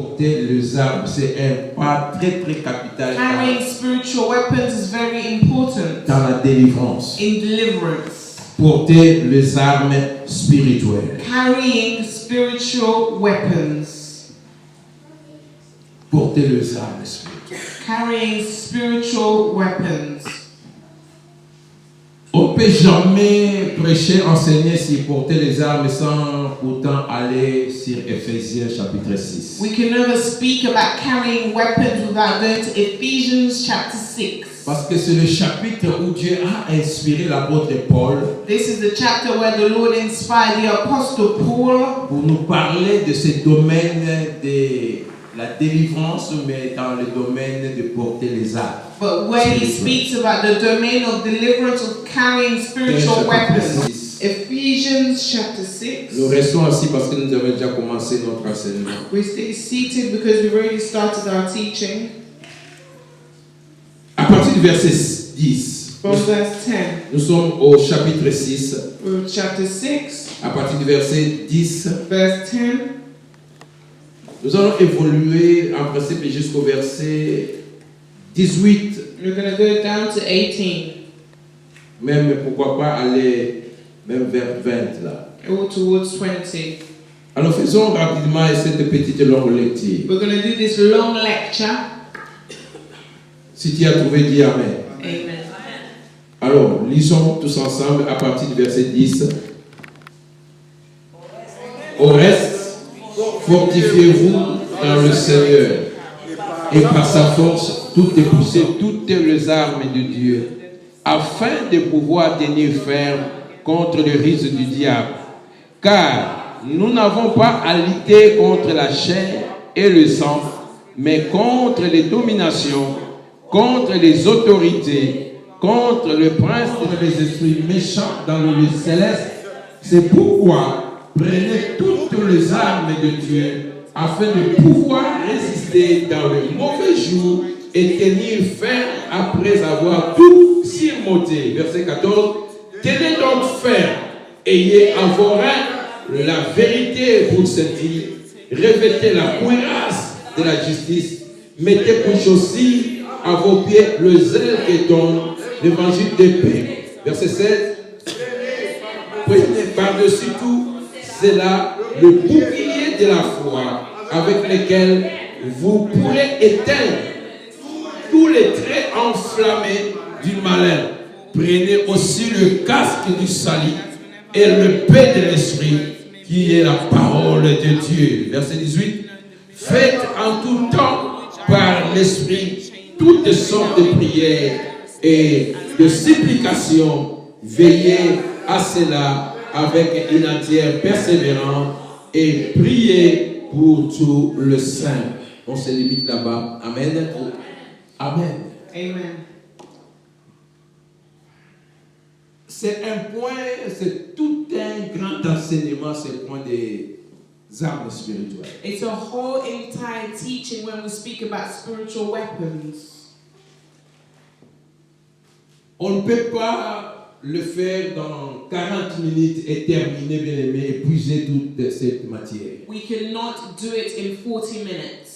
Porter les armes, c'est un pas très très capital Carrying spiritual weapons is very important dans la délivrance. in deliverance. Porter les armes spirituelles. Carrying spiritual weapons. Porter les armes spirituelles. Carrying spiritual weapons. On ne peut jamais prêcher, enseigner sur porter les armes sans pourtant aller sur Éphésiens chapitre 6. We can never speak about carrying weapons without going to Ephesians chapter 6. Parce que c'est le chapitre où Dieu a inspiré l'apôtre Paul This is the chapter where the Lord inspired the Apostle Paul pour nous parler de ce domaine de la délivrance, mais dans le domaine de porter les armes. but where he speaks about the domain of deliverance of carrying spiritual weapons. Ephesians chapter 6. Nous restons assis parce que nous avons déjà commencé notre enseignement. We stay seated because we've already started our teaching. À partir du verset 10, From verse 10. nous sommes au chapitre 6. We're chapter 6, À partir du verset 10, verse 10. nous allons évoluer en principe jusqu'au verset 18. We're going to go down to 18, Même, pourquoi pas aller même vers 20 là. or towards 20. Alors faisons rapidement cette petite longue lecture. We're going to do this long lecture. Si tu as trouvé, dis Amen. Amen. Alors, lisons tous ensemble à partir du verset 10. Au reste, fortifiez-vous dans le Seigneur et par sa force, poussez toutes les armes de Dieu, afin de pouvoir tenir ferme contre le risque du diable. Car nous n'avons pas à lutter contre la chair et le sang, mais contre les dominations, contre les autorités, contre le prince des esprits méchants dans le lieu céleste. C'est pourquoi prenez toutes les armes de Dieu afin de pouvoir résister dans le mauvais jour et tenir ferme après avoir tout surmonté. Verset 14. Tenez donc ferme, ayez à vos reins la vérité pour servir, revêtez la cuirasse de la justice, mettez pour aussi à vos pieds le zèle que donne l'évangile de paix. Verset 16. Prenez par-dessus tout cela le bouclier de la foi avec lequel vous pourrez éteindre tous les traits enflammés du malin. Prenez aussi le casque du salut et le paix de l'esprit qui est la parole de Dieu. Verset 18. Faites en tout temps par l'esprit toutes sortes de prières et de supplications. Veillez à cela avec une entière persévérance et priez pour tout le saint. On se limite là-bas. Amen. Amen. Amen. C'est un point, c'est tout un grand enseignement, c'est le point des armes spirituelles. It's a whole entire teaching when we speak about spiritual weapons. On ne peut pas le faire dans 40 minutes et terminer, bien aimé, épuiser toute cette matière. We cannot do it in 40 minutes.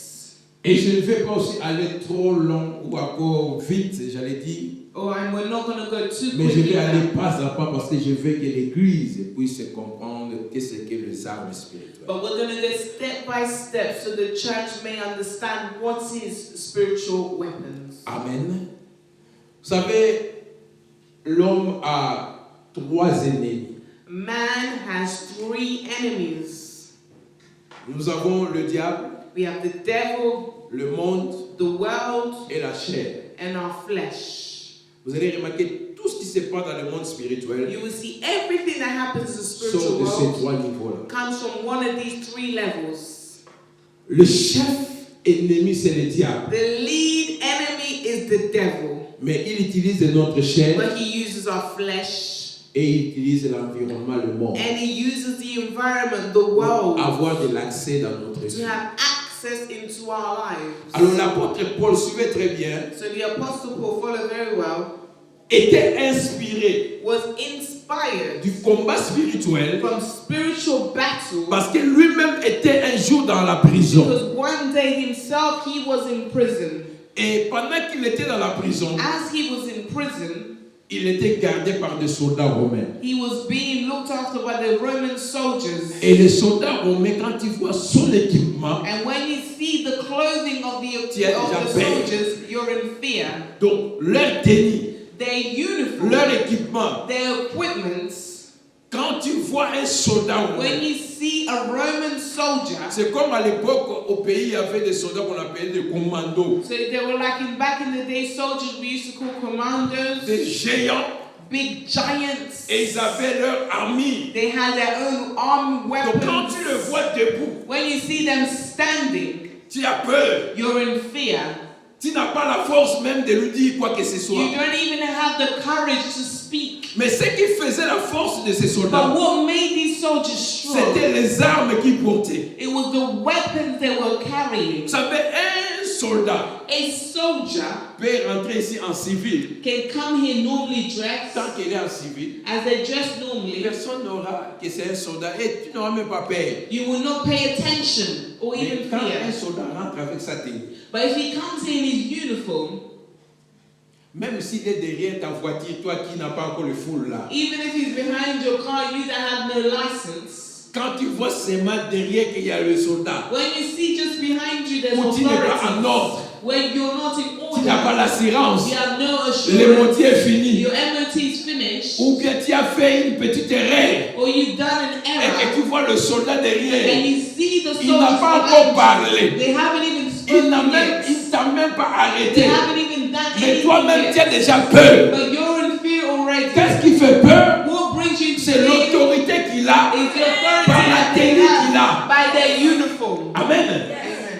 Et je ne vais pas aussi aller trop long ou encore vite, j'allais dire. Oh, and we're not going to go too Mais je quickly. vais aller pas à pas parce que je veux que l'Église puisse comprendre qu'est-ce que les armes spirituelles. But we're going to go step by step so the church may understand what is spiritual weapons. Amen. Vous savez, l'homme a 3 ennemis. Man has 3 enemies. Nous avons le diable, We have the devil, le monde the world, et la chair. and our flesh. Vous allez remarquer tout ce qui se passe dans le monde spirituel You will see everything that happens in the spiritual sort de ces world 3 niveaux-là. comes from one of these 3 levels. Le chef ennemi, c'est le diable. The lead enemy is the devil, Mais il utilise notre chair but he uses our flesh et il utilise l'environnement, le monde, and he uses the environment, the pour world, avoir de l'accès dans notre to vie. have access into our lives. Alors l'apôtre Paul suivait très bien, So the Apostle Paul followed very well, était inspiré was inspired du combat spirituel from spiritual battle, parce que lui-même était un jour dans la prison. because one day himself, he was in prison. Et pendant qu'il était dans la prison, As he was in prison, il était gardé par des soldats romains. he was being looked after by the Roman soldiers. Et les soldats romains, quand ils voient son équipement, And when you see the clothing of the Tiens, déjà soldiers, you're in fear. donc leur tenue, Their uniform, leur équipement, their equipments. quand tu vois un soldat romain, When you see a Roman soldier, c'est comme à l'époque au pays, il y avait des soldats qu'on appelait des commandos, so they were like back in the day, soldiers we used to call commanders, des géants, big giants. et ils avaient leur armée. They had their own armed Donc quand weapons. tu le vois debout, When you see them standing, tu as peur. you're in fear. Tu n'as pas la force même de lui dire quoi que ce soit. You don't even have the courage to speak. Mais ce qui faisait la force de ces soldats, But what made these soldiers strong? c'était les armes qu'ils portaient. It was the weapons they were carrying. Vous savez, un soldat A soldier peut rentrer ici en civil. can come here normally dressed Tant qu'il est en civil, as they dress normally. personne n'aura que c'est un soldat et tu n'auras même pas peur. You will not pay attention or Mais even quand un fear. soldat rentre avec sa tenue, But if he comes in his uniform, même s'il est derrière ta voiture, toi qui n'as pas encore le full là, even if he's behind your car, you that have no license, quand tu vois seulement derrière qu'il y a le soldat, when you see just behind you there's où tu n'es pas authority, en ordre, when you're not in tu n'as pas order, l'assurance, you have no le assurance, moitié est fini, your MOT is finished, ou bien tu as fait une petite erreur or you've done an et que error, tu vois le soldat and derrière, you see the il n'a soldiers pas encore behind parlé, you, they haven't even il n'a spoken même, yet. il t'a même pas They arrêté, haven't even done mais anything toi-même tu yet. as déjà peur. But you're in fear already. Qu'est-ce qui fait peur? What brings you to C'est fear l'autorité qu'il a is the authority par la that they tenue qu'il a. have by their uniform. Amen.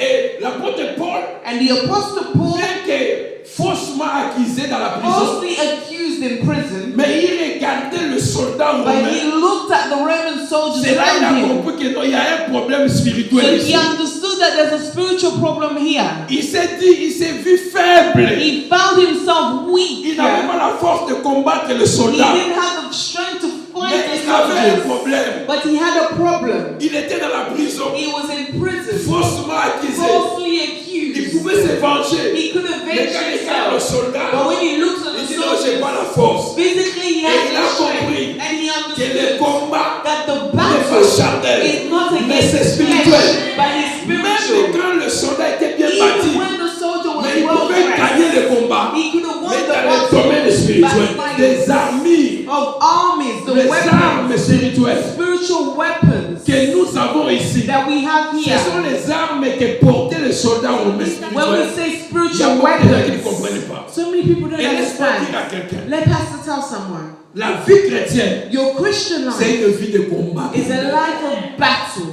Et l'apôtre Paul, And the apostle Paul, bien que faussement accusé dans la prison, falsely accused in prison, mais il regardait le soldat but he romain. looked at the Roman soldiers C'est là qu'il around a him. compris que non, il y a un problème spirituel So ici. he understood that there's a spiritual problem here. Il s'est dit, il s'est vu faible. He found himself weak. Il n'avait pas la force de combattre le He soldat. didn't have the strength to fight Mais the il avait un soldiers. problème. But he had a problem. Il était dans la prison, He was in prison, faussement accusé. falsely Il accused. pouvait se venger. He could Mais avenge quand il regarde le himself. soldat, But when he looks at il the dit non, j'ai soldiers, pas la force. physically he Et has il a no compris strength. And he que le understood combat that the n'est pas battle charnel, is not mais against c'est the spirituel. flesh, but it's Même spiritual. quand le soldat était bien bâti, Even when the soldier was mais il well pouvait gagner dressed, le combat. he could have won Mais the dans le domaine battle spirituel, by des armées, of armies, the des weapons, armes spirituelles spiritual weapons que nous avons ici. that we have Ce here. sont les armes que portaient les soldats romains When we spirituels. say Il y a spiritual beaucoup de gens qui ne weapons, comprennent pas. so many people don't Et laisse-moi dire understand. à quelqu'un, Let Pastor tell someone. la vie chrétienne, Your Christian c'est life une vie de combat. is a life of battle.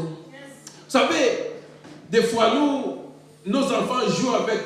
Vous savez, des fois, nos enfants jouent avec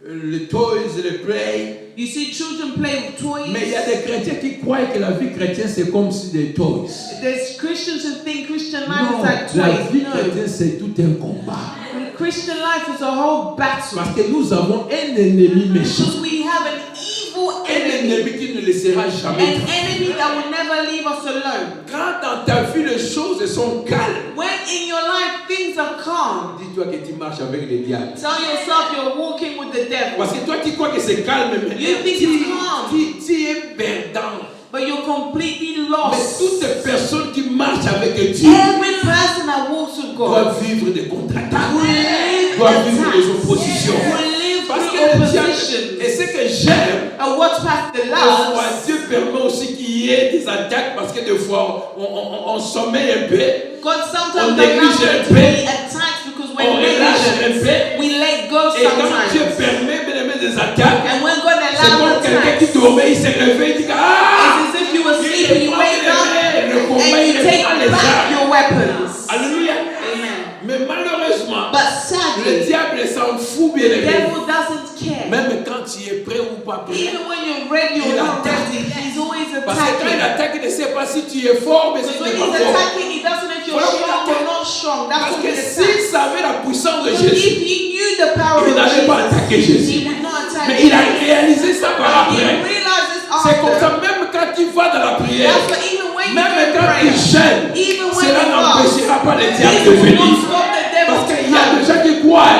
les toys, les play. You see children play with toys. Mais il y a des chrétiens qui croient que la vie chrétienne, c'est comme si des toys. There's Christians who think Christian life Non, is like la toys. vie No. chrétienne, c'est tout un combat. Christian life is a whole battle. Parce que nous avons un ennemi méchant. Because we have an evil Un enemy. ennemi qui ne laissera jamais An tranquille. enemy that will never leave us alone. Quand dans ta vie les choses sont calmes, When in your life things are calm, dis-toi que tu marches avec le diable. tell yourself you're walking with the devil. Parce que toi tu crois que c'est calme, mais You think it's calm. tu es perdant. But you're completely Mais lost. toutes les personnes qui marchent avec Dieu Every person that walks with God doivent vivre des contre-attaques, will live doivent vivre des attacks, oppositions. will live Parce through que le diable, opposition. et ce que j'aime, And what Pastor des fois, loves, Dieu permet aussi qu'il y ait des attaques parce que des fois on sommeille un peu. God sometimes On néglige allows there un to peu. be attacks because On we're relâche un negligent. peu. We let go Et quand Dieu sometimes. permet bien aimé des attaques, And when God c'est comme allows quelqu'un attacks, qui dormait, il s'est réveillé, il dit ah! it's as if you were Il sleeping, you prend wake up le combat, and il you take reprend les back armes. your weapons. Alléluia. Amen. Mais malheureusement, But le sadly, diable s'en fout bien the aimé. devil doesn't care. Même quand tu es prêt ou pas prêt. Even when you're ready or Il not attaque. ready, he's always Parce que quand il attacking. attaque, il ne sait pas si tu es fort, mais si Because tu when n'es he's pas fort. attacking, he doesn't know if you're Voilà, strong il or not strong. That's Parce what que he s'il attacks. savait la puissance de So Jésus, if he knew the power il of n'allait pas Jesus, attaquer Jésus. he would not attack Mais il a Jesus. réalisé ça par He après. realizes C'est comme after. ça, même quand tu vas dans la prière, That's why even when you même go in quand tu prayer, jeûnes, even when cela you fast, n'empêchera pas le diable this de will venir. not stop the devil Parce to qu'il y a des come. gens qui croient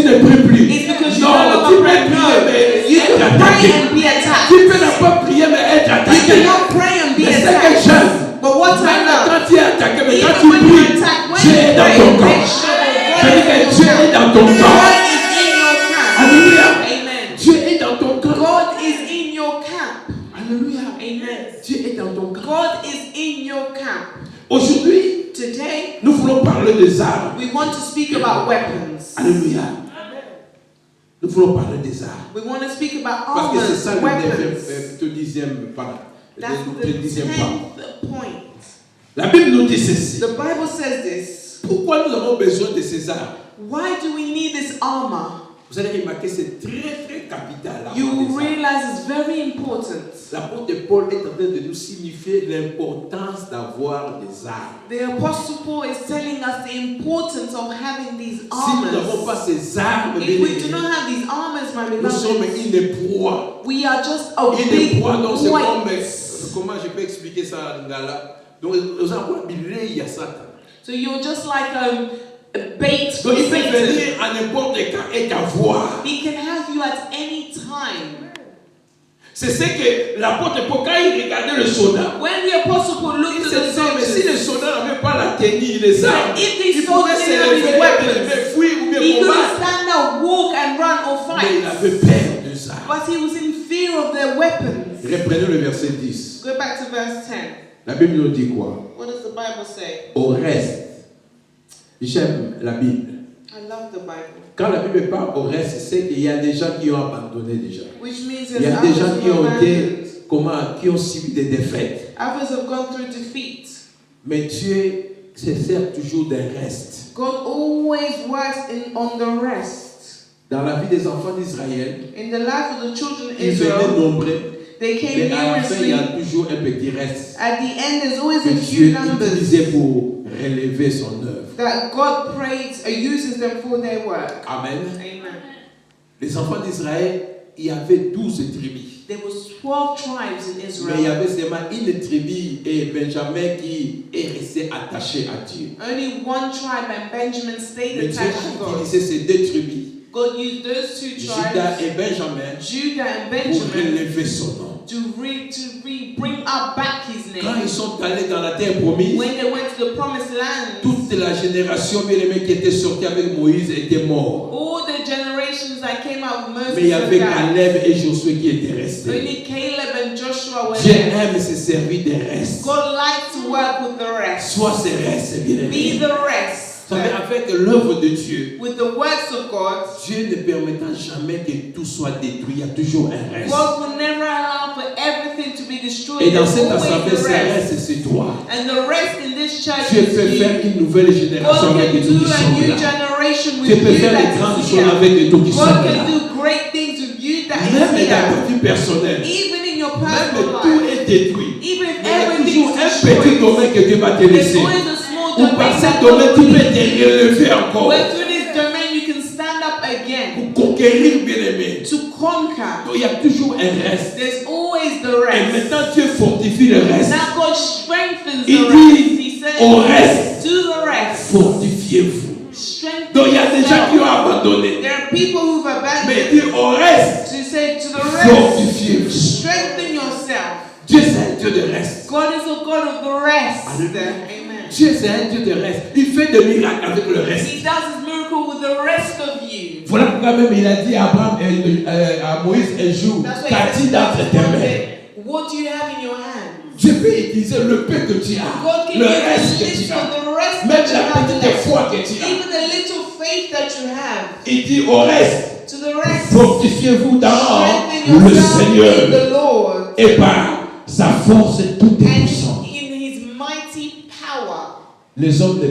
tu ne pries plus. It's because you Non, no tu longer peux pray. prier, No. mais You être can pray attaqué. and be attacked. Tu peux ne pas prier, mais être You attaqué. cannot pray and be Mais c'est que attacked. j'aime. But what I Même love, quand tu es attaqué, mais quand even tu when you're pries, attacked, when Dieu you est dans pray, ton make camp. sure that Je dis que Dieu est dans ton God camp. is in your camp. Alléluia. Amen. Dieu est dans ton camp. God is in your camp. Alléluia. Amen. Dieu est dans ton camp. God is in your camp. Aujourd'hui, Today, nous voulons parler des armes. we want to speak about weapons. Alléluia. Nous voulons parler des armes. We want to speak about Parce que c'est ça armors, le weapons. dixième part. That's Le the dixième part. 10th point. La Bible nous dit ceci. The Bible says this. Pourquoi nous avons besoin de ces armes? Why do we need this armor? Vous allez remarquer, c'est très très capital. You will realize it's very important. L'apôtre Paul est en train de nous signifier l'importance d'avoir des armes. The Apostle Paul is telling us the importance of having these Si nous n'avons armors. pas ces armes, If we do not have these armors, my nous sommes beloved, une proie. we are just a Une big proie, donc c'est comme, weight. comment je peux expliquer ça en Lingala? Donc, nous avons il y a Satan. So you're just like a bait for Donc, il peut Satan. venir à n'importe quand et t'avoir. He can have you at any time. C'est ce que l'apôtre Paul, quand il regardait le soldat, When the Apostle Paul il looked se at the disait, mais si le soldiers, soldat n'avait pas la tenue, les armes, if these il pouvait soldiers se didn't have his lever, weapons, fuir ou bien he couldn't combattre. stand up, walk, and run or Mais il fight. avait peur de ça. But he was in fear of their weapons. Reprenons le verset 10. Go back to verse 10. La Bible nous dit quoi? What does the Bible say? Au reste, j'aime la Bible. I love the Bible. Quand la Bible parle au reste, c'est qu'il y a des gens qui ont abandonné déjà. Which means Il y a that des gens others qui ont have été, abandoned. qui ont subi des défaites. Others have gone through defeat. Mais Dieu se sert toujours d'un reste. God always works on the rest. Dans la vie des enfants d'Israël, In the life of the children of ils venaient Israel, nombreux, they came mais à la fin, il y numerously. a toujours un petit reste At the end, there's always que a Dieu few numbers utilisait pour relever son œuvre. that God prays or uses them for their work. Amen. Amen. Les enfants d'Israël, il y avait 12 tribus. There was 12 tribes in Mais il y Israel. avait seulement une tribu et Benjamin qui est resté attaché à Dieu. Only one tribe, and Benjamin stayed Mais Dieu attached a to God. utilisé ces deux tribus, God used those two Judas tribes, et Benjamin, Judah and pour Benjamin, relever son nom. to bring up back his Quand name. ils sont allés dans la terre promise, When they went to the promised land, toute la génération bien-aimée qui était sortie avec Moïse était morte. all the generations that came out of Moses Mais il y avait and died. Caleb et Josué qui étaient restés. Only Caleb and Joshua were Dieu there. aime se servir des restes. God likes to work with the rest. Sois ces restes, Be bien-aimés. the rest. Vous savez, avec l'œuvre de Dieu, With the works of God, Dieu ne permettra jamais que tout soit détruit. Il y a toujours un reste. God will never allow for everything to be destroyed. Et dans There's cette always assemblée, the ce rest. reste, c'est toi. And the rest in this church Dieu peut is faire you. une nouvelle génération God avec can nous do qui a sommes new là. generation with Dieu peut you faire des that grandes is choses here. avec nous qui sommes God can là. do great things with you that Même is dans ta here. vie personnelle, Even in your même personal tout life. est détruit. Even if Il y a everything toujours is un petit destroyed. domaine que Dieu va te There's laisser. always a small Ou par domain ce that domaine, God tu will peux te relever encore. where through this domain you can stand up again Pour conquérir, bien-aimé. to conquer. Donc il y a toujours un reste. There's always the Et rest. maintenant, Dieu fortifie le reste. Now God strengthens Il the rest. dit He says, au reste, to the rest, fortifiez-vous. strengthen Donc il y a des gens qui ont yourself. abandonné. There are people who've Mais abandoned. il dit au reste, To say to the rest, fortifiez-vous. strengthen yourself. Dieu c'est un Dieu de reste. God is a God of the rest. Alléluia. Amen. Dieu c'est un Dieu de reste. Il fait des miracles avec le reste. He does his miracle with the rest of you. Voilà pourquoi même il a dit à Abraham à Moïse un jour, That's why qu'as-tu he dans says, tes mains? what do you have in your hand? Dieu peut utiliser le peu que tu as, God can le use reste the que tu little, as, the rest même that you la have petite left. foi que tu as. Even the little faith that you have. Il dit au reste, To the rest, fortifiez-vous dans strengthen le yourself in Seigneur the Lord. et par sa force tout est And puissant. in his mighty power. Les hommes ne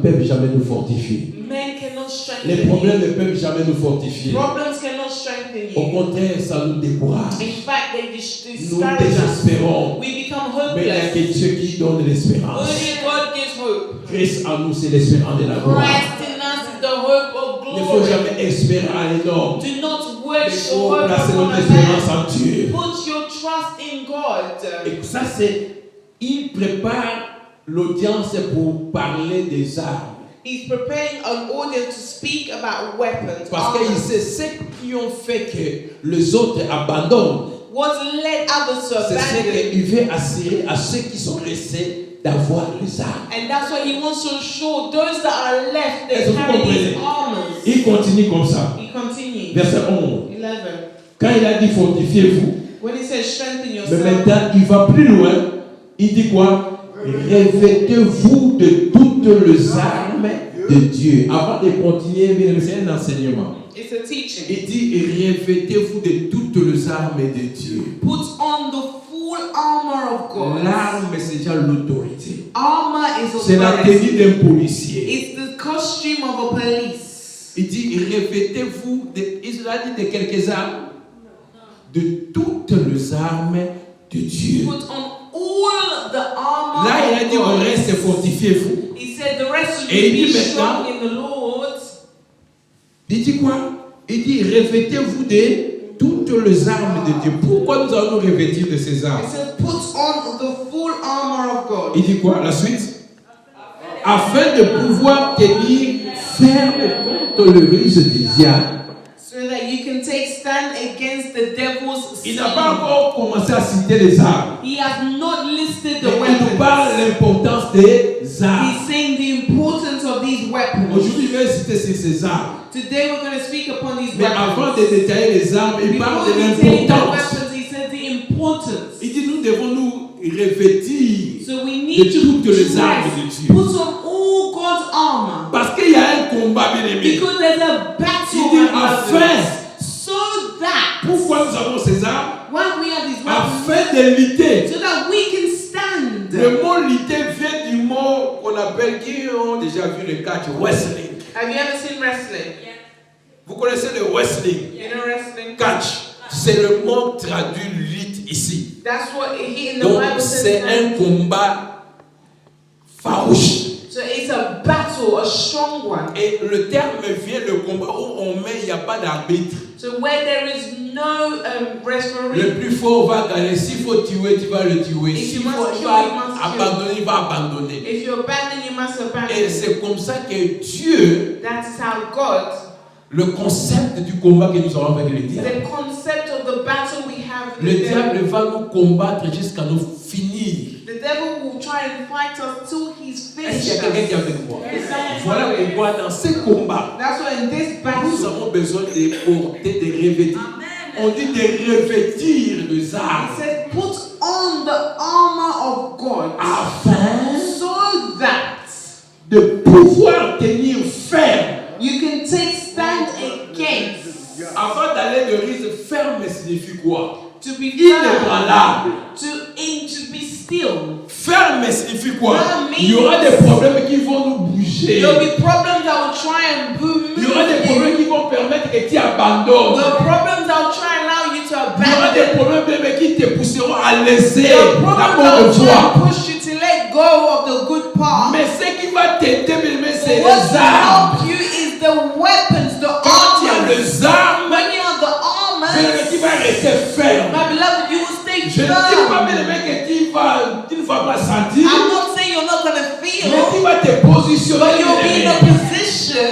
peuvent jamais nous fortifier. Men cannot strengthen Les problèmes you. ne peuvent jamais nous fortifier. Problems cannot strengthen Au you. contraire, ça nous décourage. In fact, they Nous discourage us. désespérons. We become Mais il n'y a hopeless. que Dieu qui donne l'espérance. Only God gives hope. Christ en nous, c'est l'espérance de la gloire. Christ in us is the hope of Il ne faut glory. jamais espérer à l'homme. Do not Il wish faut or hope placer upon notre a espérance man. en Dieu. Put your trust in God. Et ça, c'est, il prépare l'audience pour parler des armes. He's preparing an audience to speak about weapons. Parce qu'il sait ce qui ont fait que les autres abandonnent. What led others to C'est ce abandon. qu'il veut assurer à ceux qui sont restés d'avoir les armes. And that's why he wants to assure those that are left, Est-ce they que vous carry these comprenez? armors. Il continue comme ça. He continues. Verset 11. 11. Quand il a dit fortifiez-vous, When he says strengthen mais yourself, maintenant il va plus loin. Il dit quoi? Revêtez-vous de toutes les armes de Dieu. Avant de continuer, c'est un enseignement. it's a teaching. Il dit revêtez-vous de toutes les armes de Dieu. Put on the full armor of God. L'arme, c'est déjà l'autorité. Armor is C'est la authority. tenue d'un policier. It's the costume of a police. Il dit revêtez-vous il a dit de quelques armes, de toutes les armes de Dieu. Put on all the armor Là, il a of dit au God. reste fortifiez-vous. He said the rest of Et il you dit be strong maintenant- in the Lord. Il dit quoi? Il dit revêtez-vous de toutes les armes de Dieu. Pourquoi nous allons nous revêtir de ces He armes? said put on the full armor of God. Il dit quoi? La suite? Afin de pouvoir tenir ferme contre le ruse du diable. So that you can take stand against the devil's Il scheme. n'a pas encore commencé à citer les armes. He has not listed the Mais il nous parle de weapons. l'importance des armes. He's saying the importance of these weapons. Aujourd'hui, il va citer ces armes. Today we're going to speak upon these Mais avant weapons. de détailler les armes, il parle Before de he takes the l'importance. weapons, he said the importance. Il dit nous devons nous revêtir So we de need to toutes les armes de dress, Dieu. put on all God's armor. Parce qu'il y a un combat, bien aimé. Because there's a battle. Il dit, my brothers. afin. So that Pourquoi nous avons ces armes? when we have these weapons, Afin de lutter. so that we can stand. Le mot lutter vient du mot qu'on appelle, qui ont déjà vu le catch, wrestling. Have you ever seen wrestling? Vous connaissez le wrestling? You know wrestling? Catch. C'est le mot traduit lutte ici. That's what he in the Donc Bible c'est says. un combat farouche. So it's a battle, a strong one. Et le terme vient le combat où on met, il n'y a pas d'arbitre. So where there is no referee, Le plus fort va gagner. S'il faut tuer, tu vas le tuer. If S'il you faut must il kill, va you must kill. abandonner, il va abandonner. if you abandon, you must abandon. Et c'est comme ça que Dieu, That is how God, le concept du combat que nous avons avec le diable. the concept of the battle we have with Le the devil. diable va nous combattre jusqu'à nous finir. The devil will try and fight us till he's Est-ce qu'il y finished a quelqu'un qui est us. avec moi? Is someone Voilà following? pourquoi dans ce combat, That's why in this nous battle, avons besoin de porter, de revêtir. On dit de revêtir les it armes says, put on the armor of God, afin so that de pouvoir tenir ferme. you can take stand against. Avant d'aller de risque, ferme signifie quoi? To be firm, Inébranlable. to be still. Ferme signifie quoi? That means- Il y aura des problèmes qui vont nous bouger. There'll be problems that will try and move Il y aura des you. problèmes qui vont permettre que tu abandonnes. The problems that will try and allow you to Il y aura abandon. des problèmes même qui te pousseront à laisser There are la problems bonne that will try voie. and push you to let go of the good path. Mais ce qui va t'aider, c'est What les will armes. help you is the weapons, the Quand il y a armor. les armes, When you have the armor, tu vas rester ferme. my beloved, you will stay Je ne dis pas, firm. bien aimé, que tu ne vas pas sentir, I'm not saying you're not going to mais feel, tu vas te positionner. but you'll be in bien a aimé. position,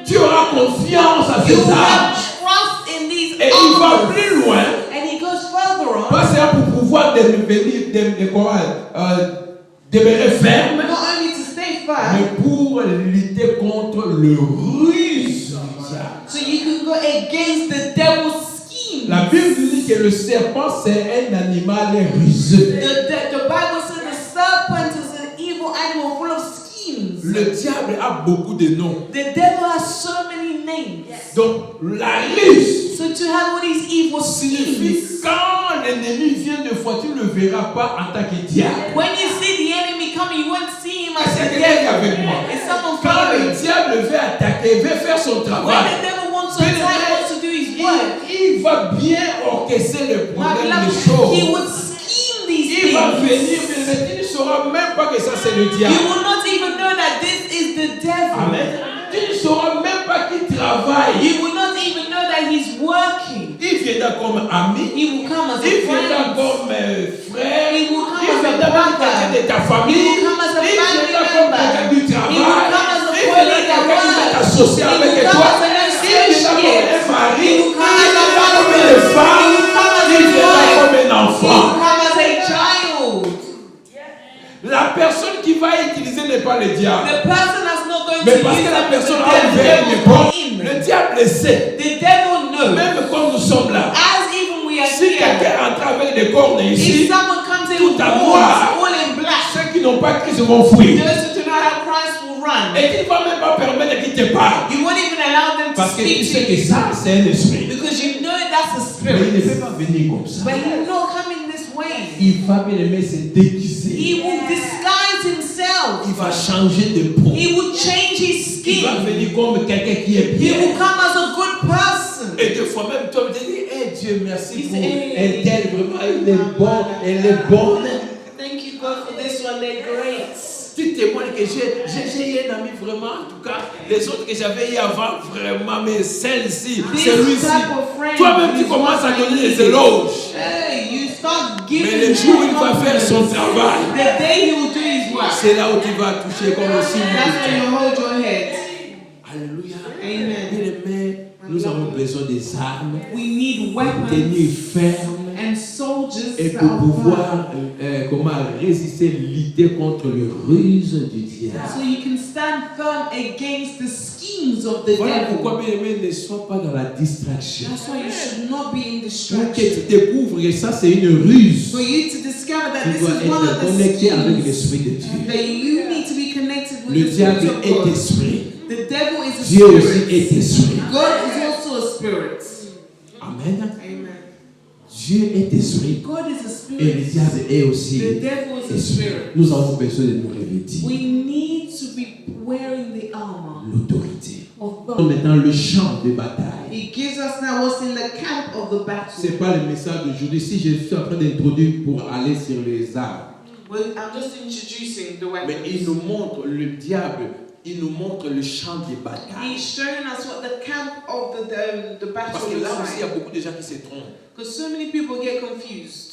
Tu auras confiance à you ces will armes. have trust in these Et il va armors. plus loin. And he goes further on. Pas seulement pour pouvoir demeurer ferme, Not only to stay firm, mais pour lutter contre le ruse du diable. so you can go against the devil's scheme. La Bible dit que le serpent c'est un animal ruseux. The Bible says the serpent is an evil animal full of schemes. Le diable a beaucoup de noms. The devil has so many names. Donc la ruse So to have all these evil signifie schemes, quand l'ennemi vient de fois, tu ne le verras pas en tant que diable. when you see the enemy coming, you won't see him as Est-ce a que quelqu'un est devil. avec moi? Is someone Quand le following? diable veut attaquer, veut faire son When travail, the devil wants to attack, wants to do his work, il va bien orchestrer le my problème des beloved, choses. he would scheme these Il va venir, things. mais tu ne sauras même pas que ça c'est le You diable. will not even know that this is the devil. Amen. Tu ne sauras même pas qu'il travaille. You will not even know that he's working. Il viendra comme ami. He will come as a Il viendra friend. comme frère. He will come Il as a viendra comme brother. quelqu'un de ta famille. He will come as a Il family viendra comme member. quelqu'un du He will come as travail. a Il colleague viendra associé avec toi. Il est là comme un mari. Il est là comme une femme. Il est là comme un enfant. La personne qui va utiliser n'est pas le diable. Mais parce que la personne a ouvert une porte, le diable le sait. Même quand nous sommes là. Si quelqu'un entre avec des cornes ici, tout à moi, ceux qui n'ont pas Christ vont fuir. Et il ne va même pas permettre qu'il te parle. Parce que tu sais que ça, c'est un esprit. Mais il ne peut pas venir comme ça. Il va bien aimer se déguiser. Il va changer de peau. Il va venir comme quelqu'un qui est bien. Et des fois même toi tu dis, hey Dieu merci pour un tel, vraiment il est bon, elle est bonne. Thank you God for this one, they're great. Tu témoignes que j'ai eu un ami vraiment, en tout cas, les autres que j'avais eu avant, vraiment, mais celle-ci, celui-ci. Toi-même tu commences à donner des éloges. Mais le jour où il va faire son travail, c'est là où tu vas toucher comme le signe. Alléluia. Amen. Nous avons besoin des armes, tenir ferme et pour pouvoir comment résister, lutter contre les ruses du diable. So you can stand firm against the schemes of the Voilà devil. pourquoi, bien aimé, ne sois pas dans la distraction. That's why you should not be in Pour que distraction. tu découvres que ça c'est une ruse. For you to discover that Tu this dois is one être of the connecté avec schemes l'Esprit de Dieu. that you need to be connected with Le the diable Spirit of est God. esprit. The devil is a Dieu aussi spirit. est esprit. God is also a spirit. Amen. Amen. Dieu est esprit. God is a Et le spirit. diable est aussi The devil is a esprit. spirit. Nous avons besoin de nous revêtir We need to be wearing the armor l'autorité. of God. Maintenant, le champ de bataille. He gives us now what's in the camp of the battle. Ce n'est pas le message d'aujourd'hui. Si je suis en train d'introduire pour aller sur les armes. Well, I'm just introducing the Mais il weapons. nous montre le diable. Il nous montre le champ de bataille. He's showing us what the camp of the battle Parce que looks là aussi, il y a like. beaucoup de gens qui se trompent. Because so many people get confused.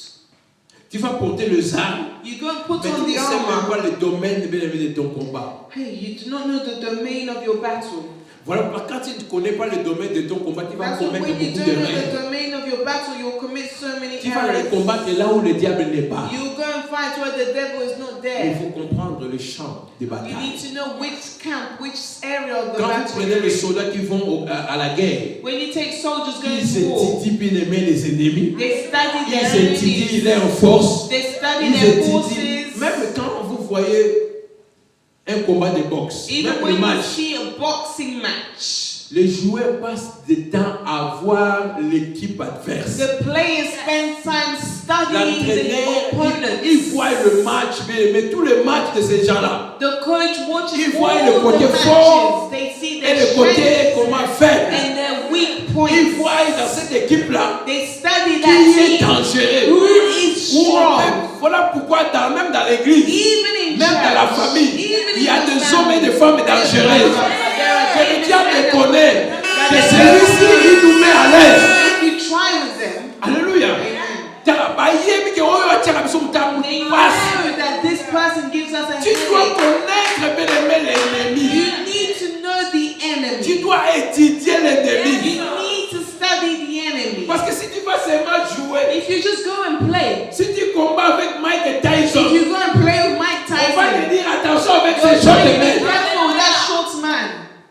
Tu vas porter les armes, You go and put mais on tu ne the sais même armor. pas le domaine de ton combat. Hey, you do not know the domain of your battle. Voilà pourquoi quand tu ne connais pas le domaine de ton combat, tu vas That's why commettre when you beaucoup don't know the d'erreurs. domain of your battle, you'll commit so many Tu vas aller errors. combattre là où le diable n'est pas. You go and fight where the devil is not Il there. faut comprendre le champ de You bataille. need to know which camp, which area of the Quand vous battle. prenez les soldats qui vont à la guerre, When you take soldiers going ils to war, étudient bien aimer les ennemis. they study Ils their étudient enemies. leurs forces. They study Ils their étudient. forces. Même quand vous voyez un combat de boxe, Even même le when you match, see a boxing match, les joueurs passent du temps à voir l'équipe adverse. the players spend time studying the L'entraîneur, opponent. il voit le match, mais tous les matchs de ces gens-là. The coach watches Il all voit le the côté matches. fort They see et their le côté strengths comment faire. and their weak Il points. voit dans cette équipe-là They study qui that est team. dangereux. Who is Où on strong? peut- voilà pourquoi même dans l'église, Even in même dans la church, famille, even il y a in des the hommes et family, des femmes dangereuses. Que le diable connaît. Que celui-ci, il nous met à l'aise. if you try with them, Alléluia. they Passe. know that this person gives us a Tu dois headache. connaître bien aimé l'ennemi. You need to know the enemy. Tu dois étudier l'ennemi. You need to study the enemy. Parce que si tu vas seulement jouer, If you just go and play, si tu combats avec Mike if Tyson, you go and play with Mike on va te Tyson, dire attention avec you're ces shorts going de to be main. careful with that short man.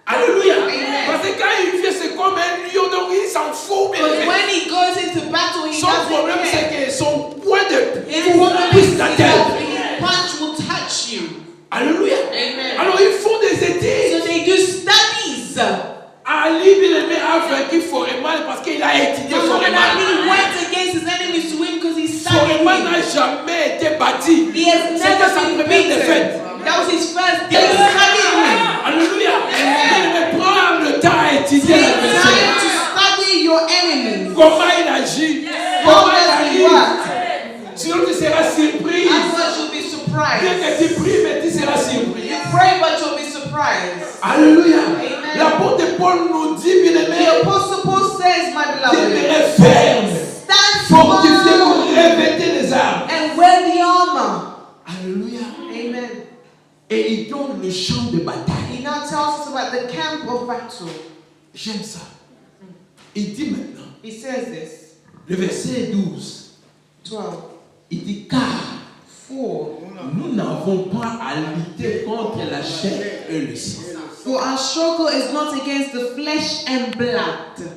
Alléluia. Amen. Parce que quand il vient, c'est comme un lion, donc il s'en fout. bien But aimé. when he goes into battle, he Son problème, doesn't care. c'est que son point de His coup problem pousse is la that tête. his punch will touch you. Alléluia. Amen. Alors ils font des études. So they do studies. Ali, bien aimé, a vaincu Foreman parce qu'il a étudié Muhammad Foreman. Ali went against his enemies to win because he studied Foreman him. n'a jamais été bâti. He has C'était never sa been première défaite. beaten. That was his first day. He studied him. Alléluia. Mais prends le temps à étudier Take l'adversaire. time to study your enemies. Comment il agit. How Comment il does he arrive. work? Sinon tu seras surpris. Otherwise you'll be Bien surprised. que tu pries, mais tu seras surpris. You pray but you'll be surprised. Alléluia. Amen. L'apôtre Paul nous dit, bien aimé, The Apostle Paul says, my beloved, demeurez ferme. stand Fortifiez-vous, firm revêtez les armes. and wear the armor. Alléluia. Amen. Et il donne le champ de bataille. He He now tells us about the camp of battle. J'aime ça. Il dit maintenant, He says this. le verset 12, 12. il dit car nous n'avons pas à lutter contre la chair et le sang. For our struggle is not against the flesh and blood.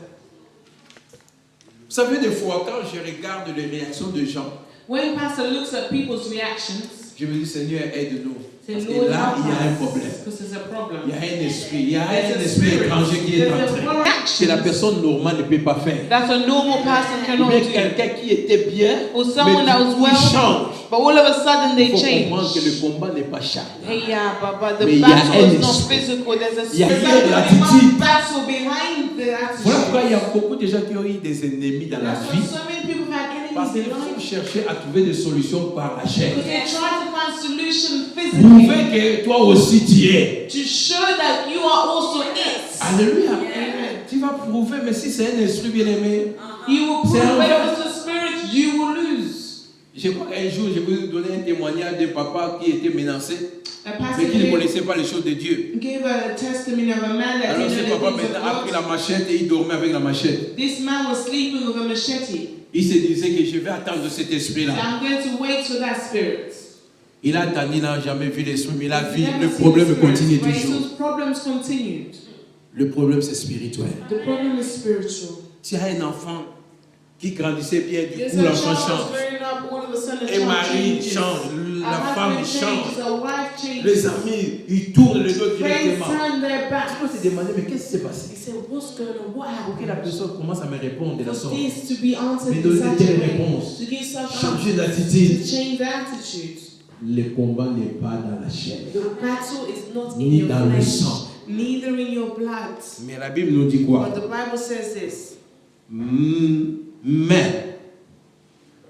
Vous savez, des fois, quand je regarde les réactions de gens, When Pastor looks at people's reactions, je me dis, Seigneur, aide-nous. say, Parce que Lord, là, help il y a un us, problème. because there's a problem. Il y a un There's a esprit spirit. étranger qui est There's a entré. foreign Que la action personne normale ne peut pas faire. that a normal person Ou cannot bien do. quelqu'un qui était bien, Or someone that was il well, change. but all of a sudden Il they faut change. comprendre que le combat n'est pas charnel. Hey, yeah, but Mais the il y a battle un is not esprit. physical. There's a Il y a spirit. rien de There's l'attitude. a battle behind the Voilà pourquoi il y attitude. a beaucoup de gens qui ont eu des ennemis dans la That's why vie. so many people have had Parce enemies qu'ils in vont life. chercher à trouver des solutions par la chair. Because they try to find solution physically Prouver que toi aussi tu es. to show that you are also it. Alléluia. Amen. Tu vas prouver, mais si c'est un esprit bien aimé, You will C'est prove, un but fait. if it's a spirit, you will lose. je crois qu'un jour, je vais vous donner un témoignage de papa qui était menacé, A mais pastor qui ne gave, connaissait pas les choses de Dieu. gave a testimony of a man that Alors ce didn't know papa the things maintenant a of pris God. la machette et il dormait avec la machette. This man was sleeping with a machete. Il se disait que je vais attendre cet esprit-là. I'm going to wait for that spirit. Il a attendu, il n'a jamais vu l'esprit, mais il a vu He's never le seen problème the spirit, continue but toujours. his problems continued. Le problème c'est spirituel. The problem is spiritual. Tu as un enfant qui grandissait bien, du There's coup a l'enfant child change. growing up, all of a sudden the Et child mari changes. change, A la femme husband change, changes, a wife changes. les amis, ils tournent les autres Friends directement. turn their Je backs. peux te demander, mais qu'est-ce qui s'est passé? He said, what's going on? What Pour que happened? la personne commence à me répondre de la For sorte. this to be answered Mais in donner such telle a way, réponse. to give such Changer answers, d'attitude. to change the attitude. Le combat n'est pas dans la chair, The battle is not in ni your dans le flesh, sang. neither in your blood. Mais la Bible nous dit quoi? But the Bible says this. Mais,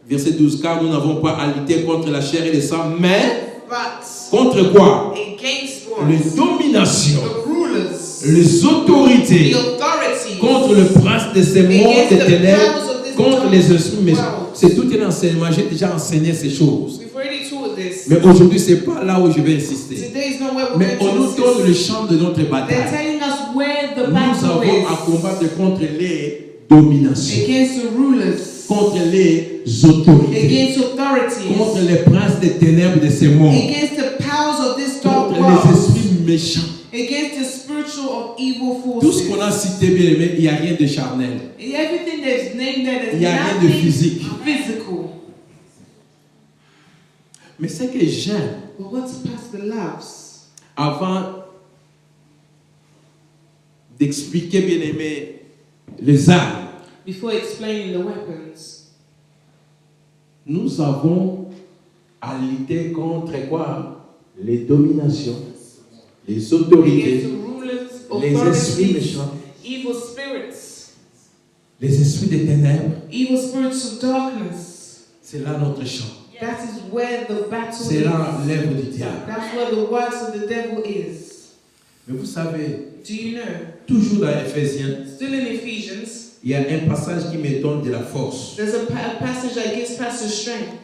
verset 12, car nous n'avons pas à lutter contre la chair et le sang, mais But contre quoi? against what? Les dominations, The rulers, les autorités, the authorities, contre le prince de ces mondes des ténèbres, contre les esprits méchants. Wow. C'est tout un enseignement. J'ai déjà enseigné ces choses. We've already taught this. Mais aujourd'hui, ce n'est pas là où je vais insister. Today is not where we're Mais going on to nous donne le insist. champ de notre They're bataille. telling us where the Nous battle avons à is. combattre contre les dominations, Against the rulers, contre les autorités, against authorities, contre les princes des ténèbres de ces mondes, against the powers of this dark contre les world, esprits méchants. against the spiritual of evil Tout ce qu'on forces. a cité, bien aimé, il n'y a rien de charnel. Everything that's named there, Il there's n'y a rien de nothing physique. physical. Mais ce que j'aime, But what Pastor loves, avant d'expliquer, bien aimé, les armes, before explaining the weapons, nous avons à lutter contre quoi? Les dominations, les against autorités, the rulers, les esprits authorities, méchants, evil spirits, les esprits des ténèbres. evil spirits of darkness. C'est là notre champ. That is where the battle C'est is. là l'œuvre du diable. That's where the works of the devil is. Mais vous savez, Do you know? toujours dans Éphésiens, Still in Ephesians, il y a un passage qui me donne de la force. there's a passage that gives Pastor strength.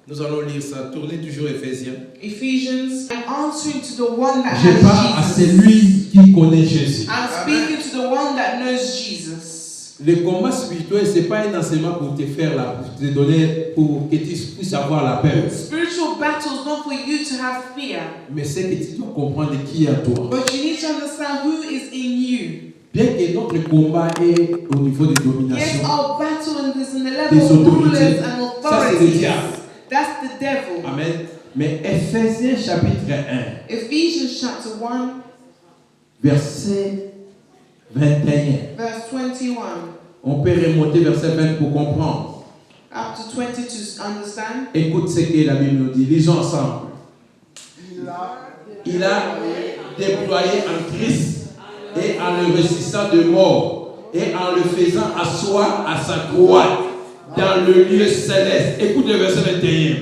Nous allons lire ça. Tournez toujours Éphésiens. Ephesians, I'm answering to the one that Je parle à has Jesus. celui qui connaît Jésus. I'm speaking to the one that knows Jesus. Le combat spirituel, ce n'est pas un enseignement pour te faire pour te donner, pour que tu puisses avoir la peur. Spiritual battles not for you to have fear, Mais c'est que tu dois comprendre qui est à toi. but you need to understand who is in you. Bien que notre combat est au niveau de Yes, domination, our battle is in the Des level of autorités. rulers and Ça, c'est le authorities. diable. That's the devil. Amen. Mais Éphésiens chapitre 1, Ephesians chapter 1, verset 21. verse 21. On peut remonter verset 20 pour comprendre. Up to 20 to understand. Écoute ce que la Bible nous dit. Lisons ensemble. Il a déployé en Christ et en le ressuscitant de mort et en le faisant asseoir à sa croix dans le lieu céleste. Écoute le verset 21.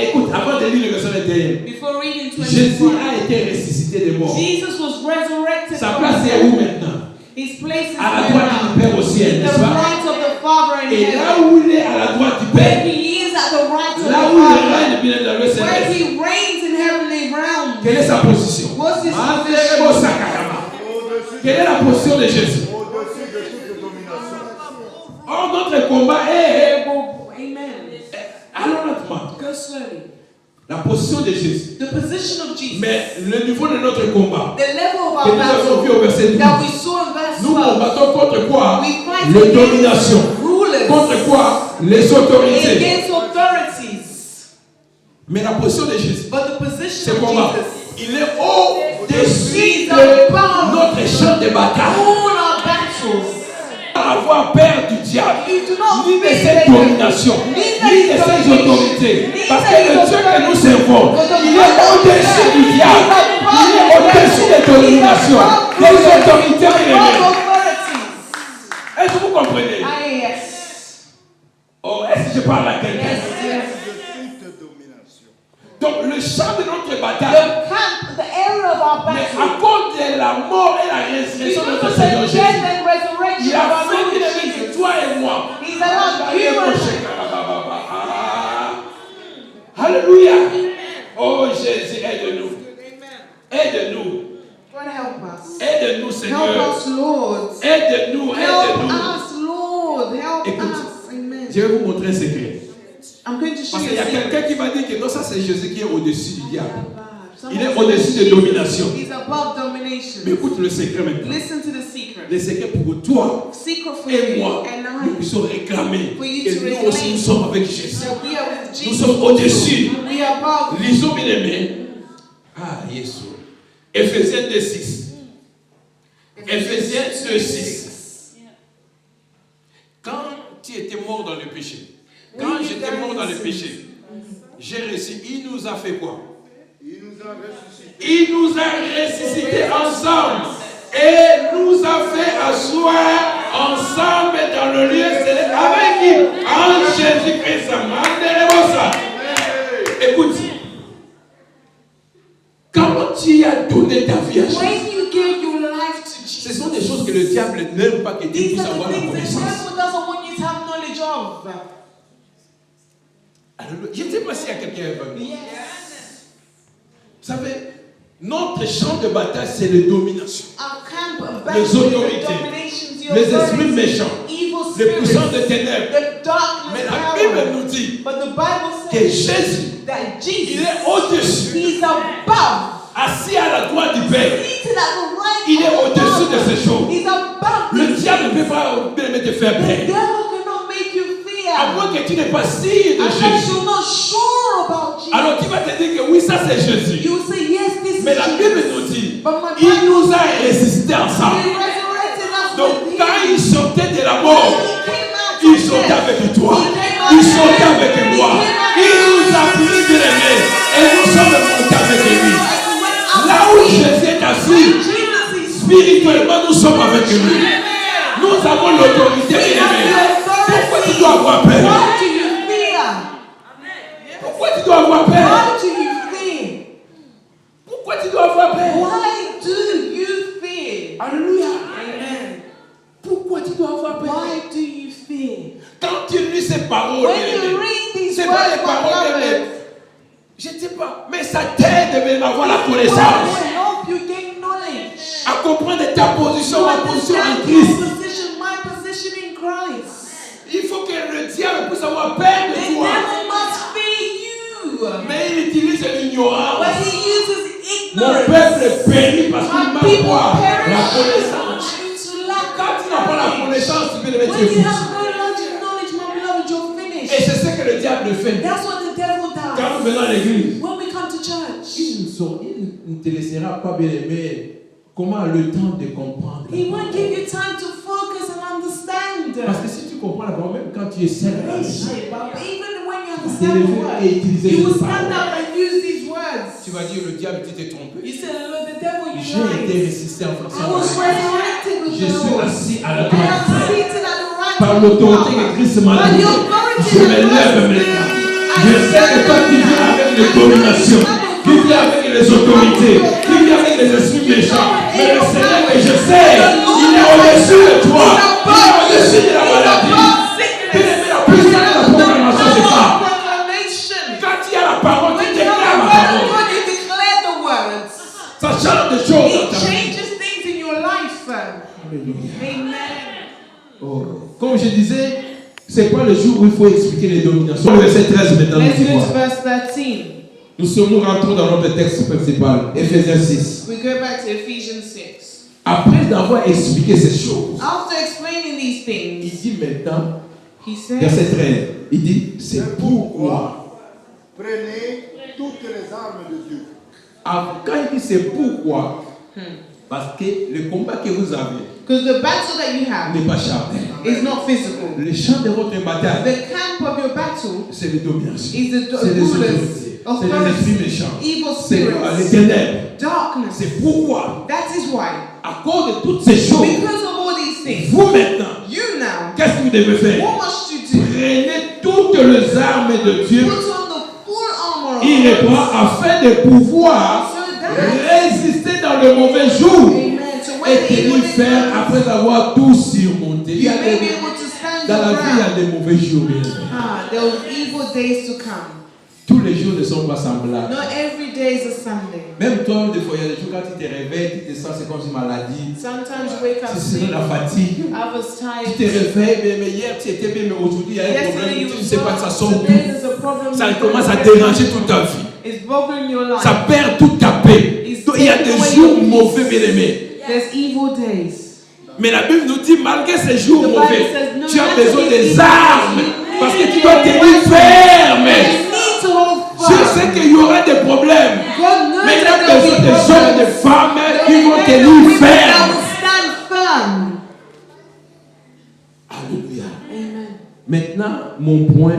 Écoute, avant de lire le verset 21. Before reading Jésus 21, a été ressuscité de mort. Jesus was resurrected Sa from place the est où dead. maintenant? His place is À la where droite du now? Père au ciel, The n'est-ce pas? right of the Father in Et là heaven. où il est à la droite du Where Père, he is at the right of là the où il Father. règne bien dans le Where céleste, he reigns in heavenly realms. quelle est sa position? What's his Quelle est la position de Jésus? Oh, notre combat est... Allons lentement. Go slowly. La position de Jésus. The position of Jesus. Mais le niveau de notre combat, The level of que our nous avons vu battle au verset 12, that we saw in verse nous 12. combattons contre quoi? We fight Les against dominations. rulers, Contre quoi? Les autorités. against authorities. Mais la position de Jésus, But the position c'est of comment? Jesus, Il est au-dessus He's de above notre champ de bataille. all our battles. Avoir peur du diable, You do not ni de fear cette the domination, devil, ni de ses autorités. neither Parce que his le Dieu que nous authority. servons, But the il est God au-dessus of du heaven, diable. he's above Il est the au-dessus devil, des dominations, he's above des rulers, autorités above révélées. authorities. Est-ce que vous comprenez? Ah, yes. Oh, est-ce que je parle à quelqu'un? Yes, yes. Donc le champ de notre bataille, The camp, the area of our mais battle, à cause de la mort et la résurrection de because notre of Seigneur the Jésus, death and il resurrection a of our fait Lord qu'il Jesus, que toi et moi. He's allowed you and I. Alléluia. Oh Jésus, aide-nous. Aide-nous. God help us. Aide-nous, Help Seigneur. us, Lord. Aide-nous, Help aide-nous. us, Lord. Help Écoute, us. Amen. je vais vous montrer un secret. I'm going to show Parce you qu'il y a a secret. quelqu'un qui va dire que non, ça c'est Jésus qui est au-dessus du diable. Someone Il est said au-dessus de Jesus domination. is above domination. Mais écoute le secret maintenant. Listen to the secret. Le secret pour toi Secret for et you moi, and nous I. puissions réclamer For you que to nous aussi reclaim nous sommes avec Jésus. that we are with Nous Jesus. sommes au-dessus. We are above. Lisons bien aimé. Ah, Jésus. Éphésiens 2:6. Ephésiens 2:6. Quand tu étais mort dans le péché, quand j'étais mort dans le péché, j'ai reçu, il nous a fait quoi? Il nous a ressuscités ensemble et nous a fait asseoir ensemble dans le lieu céleste avec qui? En Jésus-Christ. Écoute, quand tu as donné ta vie à Jésus, When you give your life to ce Jesus, sont des choses que le diable n'aime pas que tu these puisses are avoir the la things the connaissance. devil doesn't want you to have knowledge of. Alléluia. Je ne sais pas s'il y a quelqu'un avec moi. Yes. Vous savez, notre champ de bataille, c'est les dominations. Our camp of Les battle, autorités, the dominations, the les esprits authorities, méchants, evil les spirits, puissances de ténèbres. the darkness Mais la power. Bible nous dit But the Bible que says Jésus, that il Jesus, est au-dessus, He's above, assis à la droite du Père. seated at the right Il est of the au-dessus de Father. ces choses. He's above Le these diable ne things. peut pas te faire The peur. devil cannot make you fear. À moins que tu n'aies pas sûr de Unless Jésus. you're not sure about Jesus. Alors tu vas te dire que oui, ça c'est Jésus. You will say, yes, this Mais is la Jesus. Bible nous dit, But my il Bible nous a ressuscités ensemble. He resurrected us Donc with quand Him. il sortait de la mort, He came out il of sortait death. avec toi. He came out Il of sortait death. avec He moi. came out Il of nous a death. pris de l'aimer. Et nous sommes montés avec lui. Là où Jésus est assis, spirituellement nous sommes avec lui. Nous avons l'autorité de l'aimer. Pourquoi tu dois avoir peur? Why do you fear? Pourquoi tu dois avoir peur? Why do you fear? Pourquoi tu dois avoir peur? Why do you fear? Alléluia. Amen. Pourquoi tu dois avoir peur? Why do you fear? Quand tu lis ces paroles, When bien-aimé, you read these c'est words, pas les my paroles beloved, même. Je ne sais pas, mais ça t'aide même à avoir la these words connaissance, will help you gain knowledge. à comprendre ta position, To ma position en understand Christ. your position, my position in Christ. Il faut que le diable puisse avoir peur The de toi. devil must fear you. Mais il utilise l'ignorance. But he uses Mon ignorance. peuple périt parce qu'il My manque people quoi? La perish connaissance. due to lack Quand tu n'as pas la of knowledge. connaissance, tu peux le mettre When you fou. have no knowledge, my beloved, you're Et finished. c'est ce que le diable fait. That's what the devil Quand does. nous venons à l'église, When we come to church, il ne te laissera pas bien aimer. Comment le temps de comprendre? he won't give you time to focus and understand. Parce que si tu comprends la parole, même quand tu es seul, à la maison, But even when you tu understand the lever word, et utiliser you will cette stand parole. up and use these words. Tu vas dire, le diable, tu t'es trompé. You say, Lord, the devil, you J'ai été lied. ressuscité en I fonction was de resurrected with Je the suis Lord. assis à la I droite am du Père. seated at the right Par of the l'autorité que Father. Christ m'a By the donnée, authority je that me lève Christ maintenant. gave, Je sais que toi qui viens avec les dominations, qui viens avec les autorités, qui viens avec les esprits méchants, mais le Seigneur que je sais, il est au-dessus de toi, il est au-dessus de la maladie. Bien-aimé, la puissance de la proclamation, c'est ça. Quand il y a la parole, tu When you have déclares the la word of parole. God, you declare the words. Ça change des choses dans It ta vie. Alléluia. Amen. Oh. Comme je disais, c'est pas le jour où il faut expliquer les dominations. Le verset 13 maintenant. Let's nous dit go quoi? to verse 13. Nous rentrons dans notre texte principal, Éphésiens 6. We go back to Ephesians 6. Après d'avoir expliqué ces choses, After explaining these il things, dit maintenant, he said, verset 13, il dit, c'est pourquoi. Prenez toutes les armes de Dieu. Quand il dit c'est pourquoi, parce que le combat que vous avez because the battle that you have n'est pas charnel. is not physical. Le champ de votre bataille, The camp of your battle c'est les dominations, is the c'est les rulers, autorités, c'est les authorities, esprits méchants, evil c'est les spirits, ténèbres. darkness. C'est pourquoi, That is why, à cause de toutes ces choses, because of all these things, vous maintenant, you now, qu'est-ce que vous devez faire? what must you do? Prenez toutes les armes de Dieu. Put on the full armor of Il reprend God, afin de pouvoir so that, résister dans le mauvais jour amen, so when et the evil tenir days ferme come, après avoir tout surmonté. Il y you a may be des, able to stand dans la your vie, il y a ground. des mauvais jours. Bien sûr. There will be evil days to come. Tous les jours ne sont pas semblables. Not every day is a Sunday. Même toi, des fois, il y a des jours quand tu te réveilles, tu te sens c'est comme une maladie. Sometimes you wake up C'est sleepy, la fatigue. others Tu te tired. réveilles, mais hier tu étais bien, mais aujourd'hui il y a un Yesterday problème. you Tu ne were sais pas, ça sort well, d'où. today there's a problem. Ça commence à déranger toute ta vie. It's bothering your life. Ça perd toute ta paix. Donc, il y a des jours mauvais, bien aimés. There's evil days. Mais la Bible nous dit, malgré ces jours The Bible mauvais, says, no tu as matter besoin the des evil armes. days, Parce que you tu dois need tenir ferme. You need to hold Je firm. sais qu'il y aura des problèmes. God knows Mais il y that a there will besoin be des hommes et problems. des femmes There qui will vont be men and tenir women that ferme. will stand firm. Alléluia. Amen. Maintenant, mon point,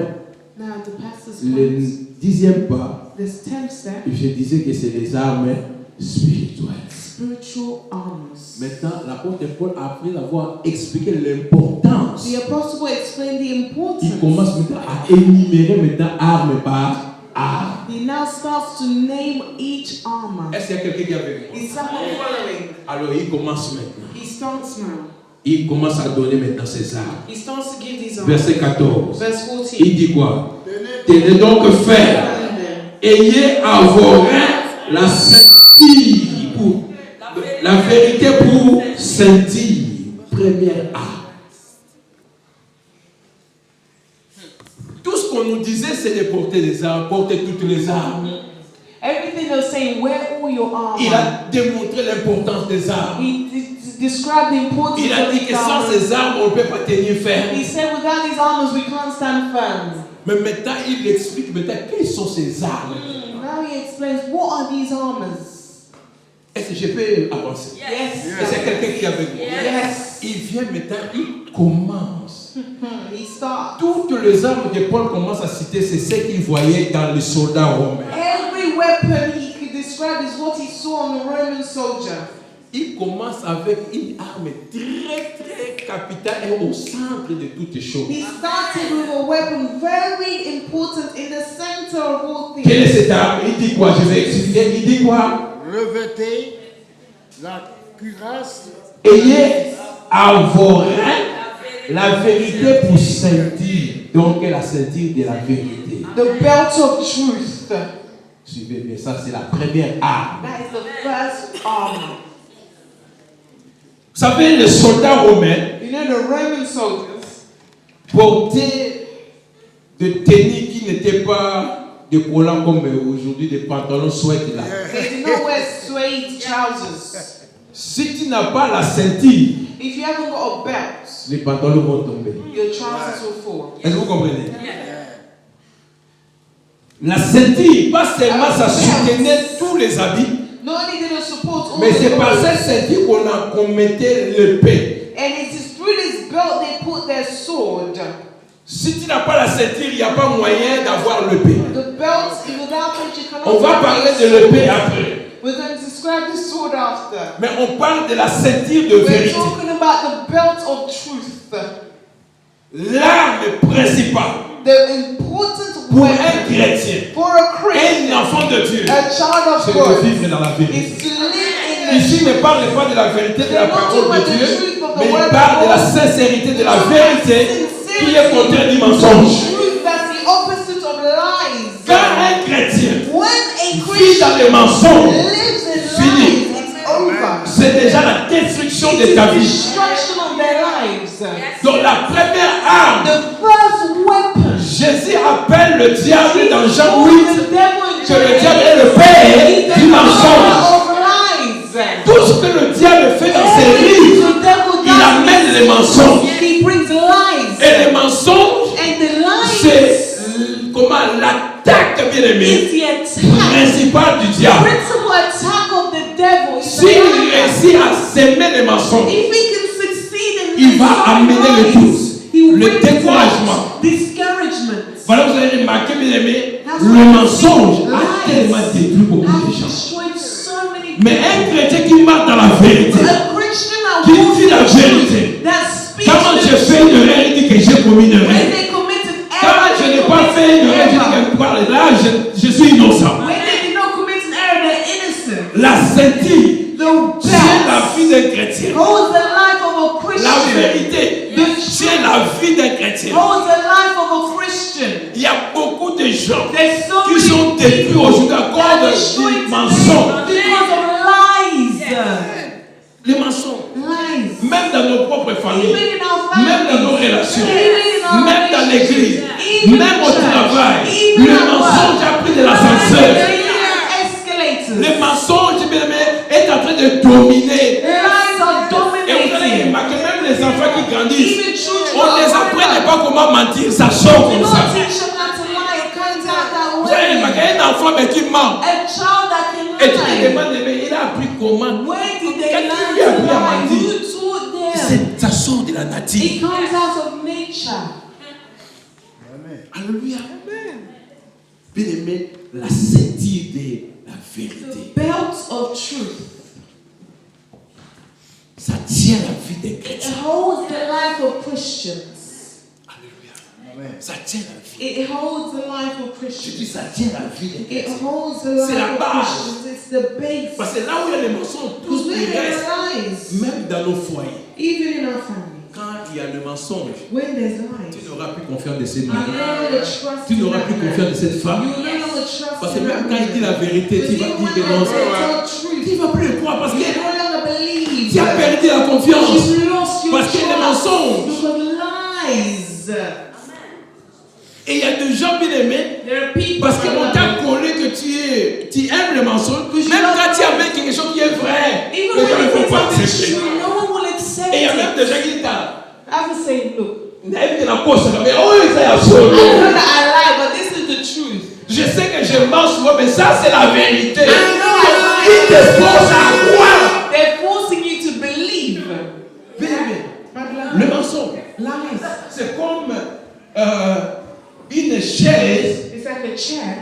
Now the pastor's le point, 10e pas, this 10th step, je disais que c'est les armes spirituelles. spiritual armors. Maintenant, l'apôtre Paul, après avoir expliqué l'importance, The apostle will explain the il importance. commence maintenant à énumérer maintenant arme par arme. He now starts to name each armor. Est-ce qu'il y a quelqu'un qui est avec moi? Is someone following? Alors il commence maintenant. He starts now. Il commence à donner maintenant ses armes. He starts to give these armors. Verset 14. Verse 14. Il dit quoi? Tenez Tenez donc ferme. Ayez à vos reins la scintille pour la vérité pour scintille. Première arme. Tout ce qu'on nous disait, c'est de porter des armes, porter toutes les armes. Everything they're saying, wear all your Il armor. a démontré l'importance des armes. Described the importance Il a of dit these que sans armors. ces armes, on ne peut pas tenir He ferme. said, without these armors, we can't stand firm. Mais maintenant, il explique maintenant quelles sont ces armes. Now he explains, what are these armors? Est-ce que je peux avancer? Yes. Est-ce qu'il y a quelqu'un qui est avec moi? Yes. Il vient maintenant, il commence. He starts. Toutes les armes que Paul commence à citer, c'est ce qu'il voyait dans les soldats romains. Every weapon he could describe is what he saw on the Roman soldier. Il commence avec une arme très très capitale et au centre de toutes les choses. He started with a weapon very important in the center of all Quelle est things. cette arme? Il dit quoi? Je vais expliquer. Il dit quoi? revêtez la cuirasse. Ayez à vos reins la vérité pour ceinture. Donc la ceinture de la vérité. The belt of truth. Suivez bien, ça c'est la première arme. That is the first armor. Vous savez, les soldats romains You know, the Roman soldiers, portaient des tenues qui n'étaient pas des collants comme aujourd'hui, des pantalons sweat là. they did not wear suede trousers. Si tu n'as pas la ceinture, If you haven't got a belt, les pantalons vont tomber. your trousers will fall. Est-ce que vous comprenez? La ceinture, pas seulement ça soutenait tous les habits, Not only did it support all mais c'est the par clothes, cette ceinture qu'on mettait l'épée. and it is through this belt they put their sword. Si tu n'as pas la ceinture, il n'y a pas moyen d'avoir l'épée. The belt, without which you cannot On va wear parler a de sword. l'épée après. We're going to describe the sword after. Mais on parle de la ceinture de We're vérité. talking about the belt of truth. L'arme principale The important pour un weapon chrétien, for a Christian, un enfant de Dieu, a child of c'est de God, vivre dans la vérité. is to live in Ici, the ne parle pas de la vérité de la parole de Dieu, mais il word of parle de la God. sincérité de la vérité qui est contraire du mensonge. Truth, that's the opposite of lies. Quand un chrétien When a vit dans Christian les mensonges, lives in fini. lies, it's over. c'est déjà la destruction de It ta is vie. destruction of their lives. Donc la première arme, The first weapon. Jésus appelle le diable dans Jean Oh, 8 the devil in que le John diable 8 est le père is the du mensonge. father of lies. Tout ce que le diable fait dans ses livres, The devil il amène les mensonges. He brings lies. Et les mensonges, And the lies c'est comment l'attaque, bien aimé, is the attack. principale du The diable. principal attack of the devil is the S'il lies. réussit à s'aimer les mensonges, If he can succeed in il va amener le lies, doute, he will le bring découragement. doubt, discouragement. Voilà, vous avez remarqué, bien aimé, That's le why mensonge a lies tellement détruit beaucoup have de gens. destroyed so many Mais people. un chrétien qui marche dans la vérité, A Christian that qui walks dit la in truth, vérité. that speaks Quand the je fais une erreur, il dit que j'ai commis une When erreur. they commit an Quand error, je they n'ai pas commit fait une an erreur, je dis error. que voilà, là, je suis innocent. When they did not commit an error, they're innocent. La ceinture, The c'est la best vie d'un chrétien. holds the life of a La Christian. vérité, The c'est la vie d'un chrétien. Holds the life of a Christian. Il y a beaucoup de gens There's so qui sont many détruits people aujourd'hui à that cause are des destroyed mensonges. today because of lies. Les mensonges. Lies. Même dans nos propres familles, Even in our families. même dans nos relations, Even in our même dans l'église, Even même in au church. travail, Even le at mensonge work. a pris de l'ascenseur. Escalators. Le mensonge, bien aimé, est en train de dominer. Lies are Et vous allez dominating. remarquer, même les enfants qui grandissent, Even children on ne les are apprend pas comment mentir, ça sort We comme don't ça. teach them how to lie. It comes out that Vous allez remarquer way. un enfant mais qui ment. A child that Et can tu te lie. demandes, mais il a appris comment? Where did they Quelqu'un learn lui a to appris à lie? mentir. Who taught them? Ça sort de la nature. It comes out of nature. Alléluia. Bien aimé, la ceinture de la vérité. Belt of truth. Ça tient la vie des It chrétiens. holds the life of Christians. Alléluia. Ça tient la vie. It holds the life of Je Christians. dis, ça tient la vie des It chrétiens. holds the C'est la life of base. Christians. It's the base. Parce que là où il y a les mensonges, Because tous where les there restent. are lies, Même dans nos foyers, even in our family, quand il y a le mensonge, when there's tu lies, n'auras plus confiance de cette you no mari. longer trust Tu in n'auras that plus man. confiance de cette femme. You no longer trust Parce que in même that quand il dit man. la vérité, tu vas dire que non. Tu ne vas plus le croire parce que You no longer believe. tu as perdu la confiance. You've lost your Parce qu'il y a des trust mensonges. because of lies. Et il y a des gens bien aimés. There are people Parce qu'on that t'a collé que tu aimes le mensonge. Même quand tu amènes quelque chose qui est vrai, even les gens when ne you vont think pas something accepter. true, no one will accept Et il y a même it. des gens qui disent, I would say, look, mais oh, c'est I know absolu. that I lie, but this is the truth. Je sais que je mens souvent, mais ça c'est la vérité. I know I Il te lie. force à croire. They're forcing you to believe. Bien aimé, But le mensonge, lies. c'est comme une chaise It's like a chair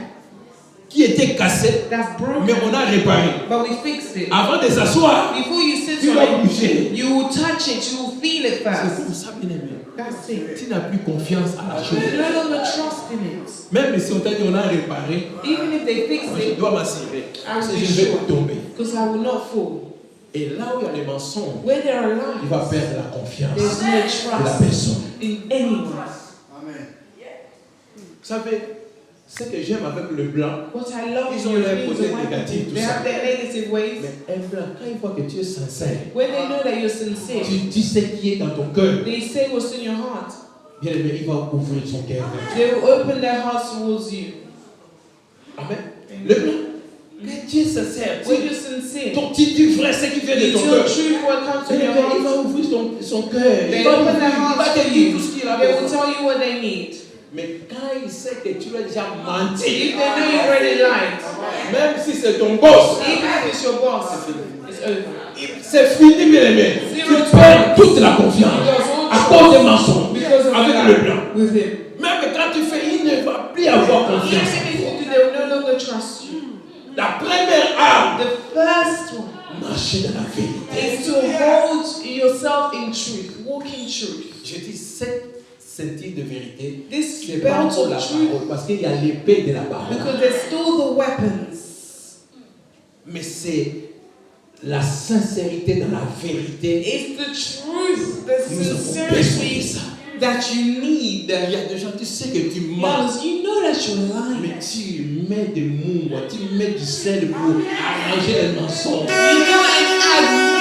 qui était cassée, that's mais broken, on a réparé. but we fixed it. Avant de s'asseoir, Before you sit tu on vas it, bouger. you will touch it, you will feel it C'est first. comme ça, bien aimé. That's it. Tu n'as plus confiance à la You chose. no longer trust in it. Même si on t'a dit on a réparé, Even if they fix moi, je it, dois m'assurer I'm que je ne vais sure. pas tomber. because I will not fall. Et là où il y a les mensonges, Where there are il va lies, perdre la confiance there's no de la trust personne. in anyone. Amen. Vous savez, ce que j'aime avec le blanc, What I love Ils is ont your leur things côté of white négatif, people. tout They ça. have their negative ways. mais un blanc, quand il voit que tu es sincère, When they know that you're sincere, tu sais qui est dans ton cœur, they say what's in your heart. bien aimé, il va ouvrir son cœur. They will open their hearts towards you. Amen. Le blanc, quand tu es sincère, When you're sincere, donc tu dis vrai ce qui vient de it's ton your cœur. truth what comes from Il your va heart. ouvrir son cœur. They Il va open their il va hearts te to dire you. tout ce qu'il a They will besoin. tell you what they need. Mais quand il sait que tu as déjà If menti, they know you've already lied, même si c'est ton boss, even if it's your boss, it's over. c'est fini, bien aimé. Tu perds toute la confiance à cause des mensonges Because of avec that le blanc. with him. Même quand tu fais, il ne va plus avoir confiance. Even if you do, they will no longer trust you. La première arme, The first one marcher dans la vérité. is to hold yourself in truth, walk in truth. Je dis cette ceinture de vérité, This c'est pas belt pour la of truth, parole, parce qu'il y a l'épée de la parole. because there's still the weapons. Mais c'est la sincérité dans la vérité. It's the truth, the Nous avons besoin de sincerity ça. that you need. Il y a des gens, tu sais que tu mens, Because you know that you're lying. mais tu mets des mots, tu mets du sel pour arranger les mensonges. You know and add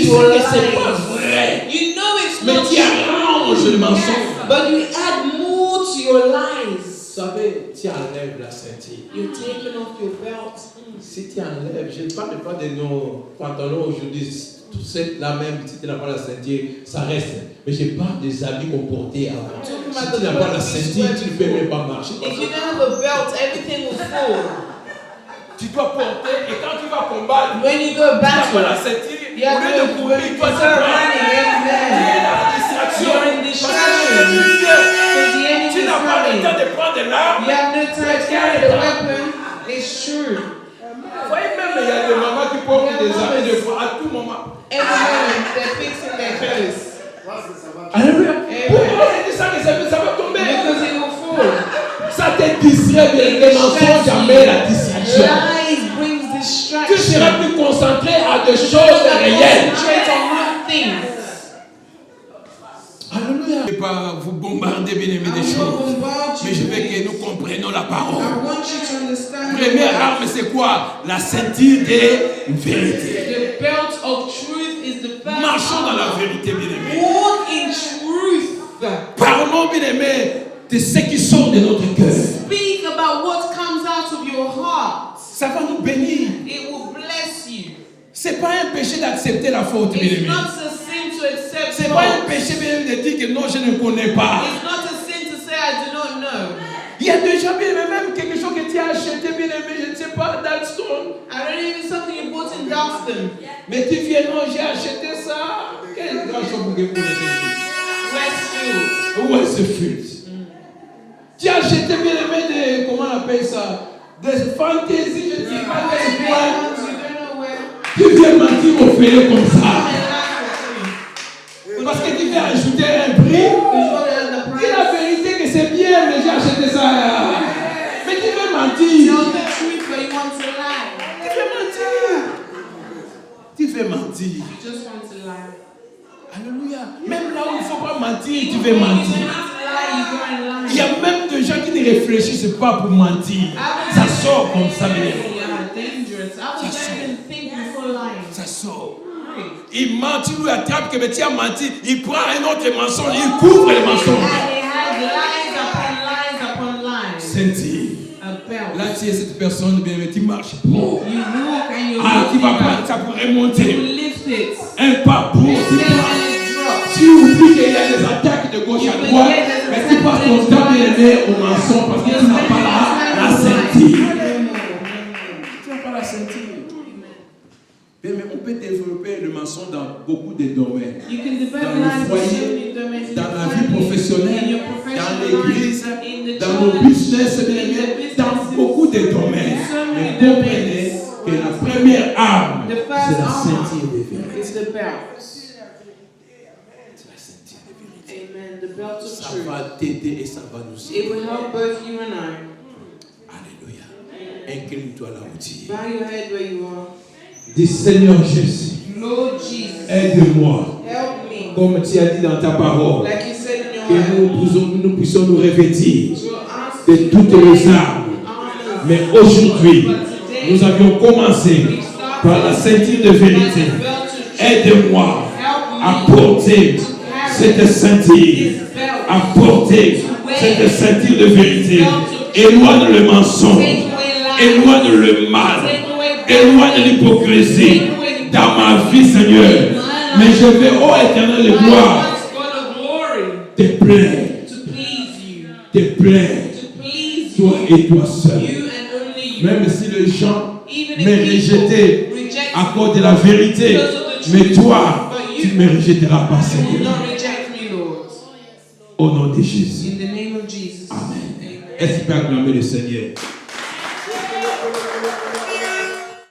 sais your que c'est pas lies. vrai. You know it's Mais not tu arranges le mensonge. but you add more to your lies. Vous savez, tu enlèves la ceinture. You're taking off your belt. Si tu enlèves, je ne parle pas de nos pantalons aujourd'hui, tout c'est la même, si tu n'as pas la ceinture, ça reste. Mais je parle des habits qu'on portait avant. Si tu n'as pas la ceinture, tu ne peux même pas marcher. If you don't have a belt, everything will fall. Tu dois porter et quand tu vas combattre, When you go tu n'as pas la battle, ceinture. you have Au lieu de to courir, toi tu start prends. running. La distraction. You're in distraction. Because the enemy Tu is n'as pas le temps running. de prendre l'arme. You have no time to carry the weapon. It's true. Vous voyez même, il y a des mamans qui portent des habits de foi à tout moment. Everyone, they're fixing their clothes. Alléluia. Amen. Pourquoi on dit ça que ça va tomber? Because it will fall. Ça te distrait bien. Les mensonges amènent la distraction. Lies brings Tu distraction. seras plus concentré à des choses réelles. Concentrate on real things. Alléluia. Je ne vais pas vous bombarder, bien aimé, des choses. Mais je veux que nous comprenions la parole. I want you to understand. Première arme, c'est quoi? La ceinture de vérité. The belt of truth is the first. Marchons dans la vérité, bien aimé. Walk in truth. Parlons, bien aimé, de ce qui sort de notre cœur. Speak about what comes out of your heart. Ça va nous bénir. It will bless you. C'est pas un péché d'accepter la faute, bien It's aimé. not a sin to accept C'est pas un fault. péché, bien aimé, de dire que non, je ne connais pas. It's not a sin to say I do not know. Il y a déjà, bien aimé, même quelque chose que tu as acheté, bien aimé, je ne sais pas, Dalston. I don't even something you bought in Dalston. Mais tu viens, non, j'ai acheté ça. Quelle grande chose pour que vous Westfield. Westfield. Tu as acheté, bien aimé, de, comment on appelle ça? Des fantaisies, je ne sais pas quel point. You don't know where. Tu viens mentir au fêlé comme ça. Come and lie for free. Parce que tu viens ajouter un prix. Because you want to earn the Dis la price. vérité que c'est bien, mais j'ai acheté ça. Mais tu veux Tell mentir. the truth, but you want to lie. Tu veux mentir. Tu veux mentir. You just want to lie. Alléluia. Même là où il ne faut pas mentir, tu veux mentir. Il y a même des gens qui ne réfléchissent pas pour mentir. Ça sort comme ça, bien. Ça sort. Il ment, tu lui attrapes que tu as menti. Il prend un autre mensonge, il couvre le mensonge. Ceinture. Là, tu es cette personne, bien, mais tu marches. Ah, tu vas pas, ça pourrait monter. Un pas pour, tu pars. Tu oublies qu'il y a des attaques de gauche à droite, mais tu passes ton temps bien aimé au mensonge parce que tu n'as pas la ceinture. Tu n'as pas la ceinture. Mais on peut développer le mensonge dans beaucoup de domaines. Dans le foyer, dans la vie professionnelle, dans l'église, dans nos business, dans beaucoup de domaines. Mais comprenez que la première arme, c'est la ceinture de vérité. It's the belt. C'est la ceinture de vérité. Amen. The belt of Ça truth. va t'aider et ça va nous It aider. will help both you and I. Alléluia. Incline-toi là où tu es. Bow your head where you are. Dis Seigneur Jésus, Lord Jesus, aide-moi. help me. Comme tu as dit dans ta parole, Like you said in your que word, nous puissions nous revêtir to ask de toutes les armes. honor. Mais aujourd'hui, But today, nous avions commencé we start par la ceinture de vérité. with the belt of truth. Aide-moi à Help me porter to cette carry ceinture, this belt. à porter cette ceinture de vérité. Éloigne le mensonge, Take away lies. éloigne le mal, Take away éloigne l'hypocrisie dans ma vie, Seigneur. Mais je vais, ô éternel de gloire, I want God of glory te plaire, to please you. te plaire, To please toi you. et toi seul. You and only you. Même si les gens Even me if people rejetaient reject à cause de la vérité, mais toi, tu ne me rejetteras pas, you, will Seigneur. not reject me, Lord. Au nom de Jésus. In the name of Jesus. Amen. Amen. Est-ce qu'il peut acclamer le Seigneur?